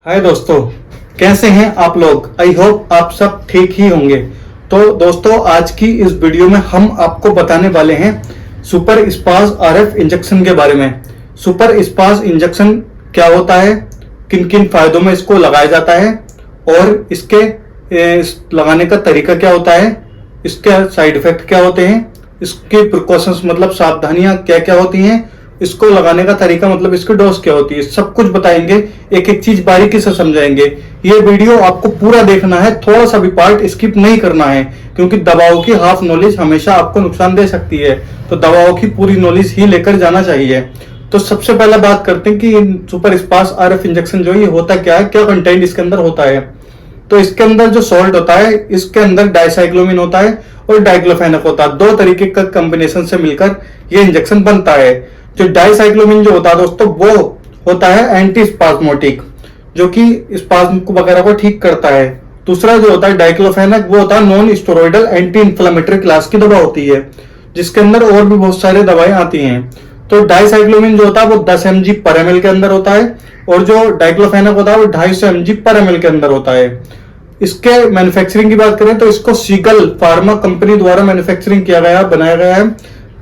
हाय दोस्तों, कैसे हैं आप लोग। आई होप आप सब ठीक ही होंगे। तो दोस्तों, आज की इस वीडियो में हम आपको बताने वाले हैं सुपर स्पास आरएफ इंजेक्शन के बारे में। सुपर स्पास इंजेक्शन क्या होता है, किन किन फायदों में इसको लगाया जाता है और इसके लगाने का तरीका क्या होता है, इसके साइड इफेक्ट क्या होते हैं, इसके प्रिकॉशंस मतलब सावधानियां क्या क्या होती हैं, इसको लगाने का तरीका मतलब इसकी डोज क्या होती है, सब कुछ बताएंगे। एक एक चीज बारीकी से समझाएंगे। ये वीडियो आपको पूरा देखना है, थोड़ा सा भी पार्ट स्किप नहीं करना है, क्योंकि दवाओं की हाफ नॉलेज हमेशा आपको नुकसान दे सकती है। तो दवाओं की पूरी नॉलेज ही लेकर जाना चाहिए। तो सबसे पहले बात करते हैं कि सुपर स्पास आरएफ इंजेक्शन जो ये होता क्या है, क्या कंटेंट इसके अंदर होता है। तो इसके अंदर जो सॉल्ट होता है, इसके अंदर डाइसाइक्लोमिन होता है और डाइक्लोफेनेक होता है। दो तरीके का कॉम्बिनेशन से मिलकर ये इंजेक्शन बनता है। जो डाइसाइक्लोमिन जो होता है दोस्तों, वो होता है एंटी स्पाज्मोटिक, जो कि स्पाज्म वगैरह को ठीक करता है। दूसरा जो होता है डाइक्लोफेनेक, वो होता है non steroidal anti inflammatory class की दवा होती है, जिसके अंदर और भी बहुत सारे दवाएं आती हैं। तो डाइसाइक्लोमिन जो होता है वो 10 mg पर ml के अंदर होता है, और जो डाइक्लोफेनेक होता है वो 250 mg पर ml के अंदर होता है। इसके मैन्युफैक्चरिंग की बात करें तो इसको सीगल फार्मा कंपनी द्वारा मैन्युफैक्चरिंग किया गया, बनाया गया है।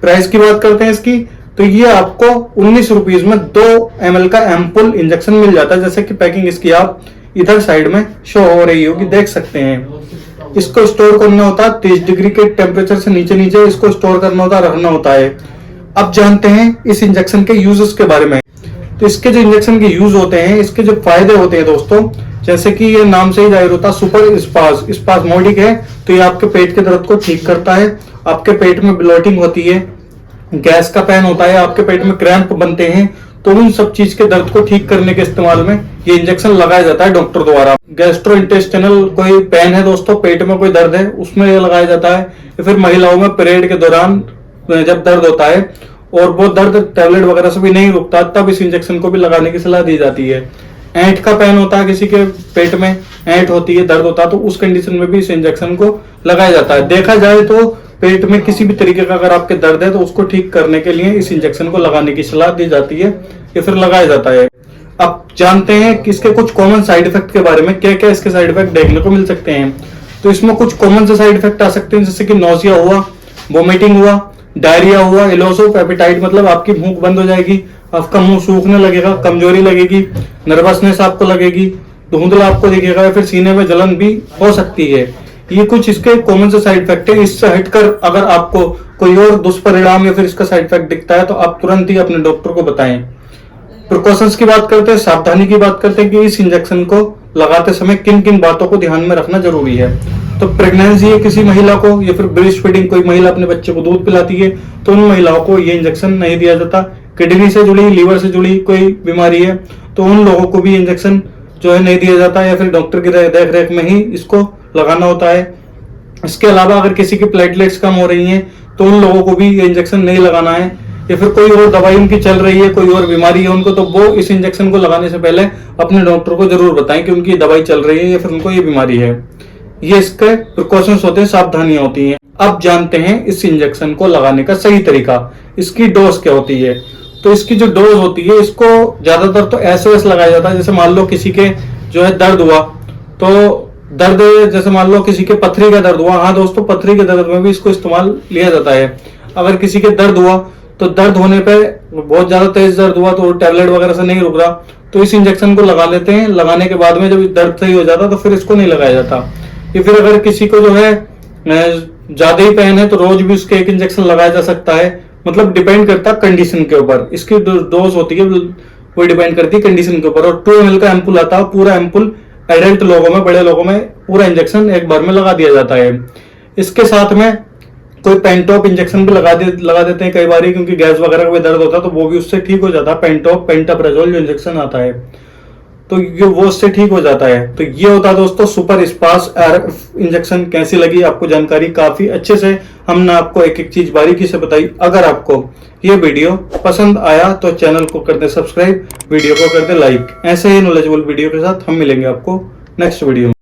प्राइस की बात करते हैं इसकी, तो ये आपको 19 रुपीज में 2 ml का एम्पुल इंजेक्शन मिल जाता है। जैसे कि पैकिंग इसकी आप इधर साइड में शो हो रही होगी, देख सकते हैं। इसको स्टोर करना होता है 30 डिग्री के टेम्परेचर से नीचे नीचे इसको स्टोर करना होता है, रखना होता है। अब जानते हैं इस इंजेक्शन के यूजेस के बारे में। तो इसके जो इंजेक्शन के यूज होते हैं, इसके जो फायदे होते हैं दोस्तों, जैसे कि ये नाम से ही जाहिर होता है सुपर स्पाज्मोटिक है, तो ये आपके पेट के दर्द को ठीक करता है। आपके पेट में ब्लोटिंग होती है, गैस का पैन होता है, आपके पेट में क्रैम्प बनते हैं, तो उन सब चीज के दर्द को ठीक करने के इस्तेमाल में ये इंजेक्शन लगाया जाता है डॉक्टर द्वारा। गैस्ट्रोइंटेस्टिनल कोई पेन है दोस्तों, पेट में कोई दर्द है, उसमें ये लगाया जाता है। या फिर महिलाओं में पीरियड के दौरान जब दर्द होता है और वो दर्द टैबलेट वगैरह से भी नहीं रुकता, तब इस इंजेक्शन को भी लगाने की सलाह दी जाती है। ऐंठ का पेन होता है, किसी के पेट में ऐंठ होती है, दर्द होता है, तो उस कंडीशन में भी इस इंजेक्शन को लगाया जाता है। देखा जाए तो पेट में किसी भी तरीके का अगर आपके दर्द है तो उसको ठीक करने के लिए इस इंजेक्शन को लगाने की सलाह दी जाती है या फिर लगाया जाता है। अब जानते हैं कि इसके कुछ कॉमन साइड इफेक्ट के बारे में, क्या क्या इसके साइड इफेक्ट देखने को मिल सकते हैं। तो इसमें कुछ कॉमन से साइड इफेक्ट आ सकते हैं, जैसे कि नोजिया हुआ, वोमिटिंग हुआ, डायरिया हुआ, लॉस ऑफ एपेटाइट मतलब आपकी भूख बंद हो जाएगी, आपका मुंह सूखने लगेगा, कमजोरी लगेगी, नर्वसनेस आपको लगेगी, धुंधला आपको दिखेगा, या फिर सीने में जलन भी हो सकती है। ये कुछ इसके कॉमन से साइड इफेक्ट है। इससे हटकर अगर आपको कोई और दुष्परिणाम या फिर इसका साइड इफेक्ट दिखता है तो आप तुरंत ही अपने डॉक्टर को बताएं। प्रिकॉशंस की बात करते हैं, सावधानी की बात करते हैं कि इस इंजेक्शन को लगाते समय किन किन बातों को ध्यान में रखना जरूरी है। तो प्रेगनेंसी है किसी महिला को, या फिर ब्रेस्ट फीडिंग कोई महिला अपने बच्चे को दूध पिलाती है, तो उन महिलाओं को ये इंजेक्शन नहीं दिया जाता। किडनी से जुड़ी, लीवर से जुड़ी कोई बीमारी है तो उन लोगों को भी इंजेक्शन जो है नहीं दिया जाता, या फिर डॉक्टर की देख रेख में ही इसको लगाना होता है। इसके अलावा अगर किसी की प्लेटलेट्स कम हो रही हैं तो उन लोगों को भी ये इंजेक्शन नहीं लगाना है, या फिर कोई और दवाई उनकी चल रही है, कोई और बीमारी है उनको, तो वो इस इंजेक्शन को लगाने से पहले अपने डॉक्टर को जरूर बताएं कि उनकी दवाई चल रही है या फिर उनको ये बीमारी है। ये इसके प्रिकॉशंस होते हैं, सावधानियां होती हैं। अब जानते हैं इस इंजेक्शन को लगाने का सही तरीका, इसकी डोज क्या होती है। तो इसकी जो डोज होती है, इसको ज्यादातर तो एसओएस लगाया जाता है। जैसे मान लो किसी के जो है दर्द हुआ, तो दर्द जैसे मान लो किसी के पथरी का दर्द हुआ, हाँ दोस्तों, पथरी के दर्द में भी इसको इस्तेमाल लिया जाता है। अगर किसी के दर्द हुआ तो दर्द होने पे बहुत ज्यादा तेज दर्द हुआ तो टैबलेट वगैरह से नहीं रुक रहा, तो इस इंजेक्शन को लगा लेते हैं। लगाने के बाद में जब दर्द सही हो जाता तो फिर इसको नहीं लगाया जाता। या फिर अगर किसी को जो है ज्यादा ही पेन है तो रोज भी उसके एक इंजेक्शन लगाया जा सकता है। मतलब डिपेंड करता है कंडीशन के ऊपर, इसकी डोज होती है वो डिपेंड करती है कंडीशन के ऊपर। और 2 ml का एम्पुल आता है, पूरा एम्पुल एडल्ट लोगों में, बड़े लोगों में पूरा इंजेक्शन एक बार में लगा दिया जाता है। इसके साथ में कोई पेंटॉप इंजेक्शन भी लगा देते हैं कई बार, क्योंकि गैस वगैरह का भी दर्द होता है तो वो भी उससे ठीक हो जाता है। पेंटॉप, पेंटाप्राजोल जो इंजेक्शन आता है तो ये वो उससे ठीक हो जाता है। तो ये होता है दोस्तों सुपर स्पास आरएफ इंजेक्शन। कैसी लगी आपको जानकारी? काफी अच्छे से हमने आपको एक एक चीज बारीकी से बताई। अगर आपको ये वीडियो पसंद आया तो चैनल को कर दे सब्सक्राइब, वीडियो को कर दे लाइक। ऐसे ही नॉलेजेबल वीडियो के साथ हम मिलेंगे आपको नेक्स्ट वीडियो में।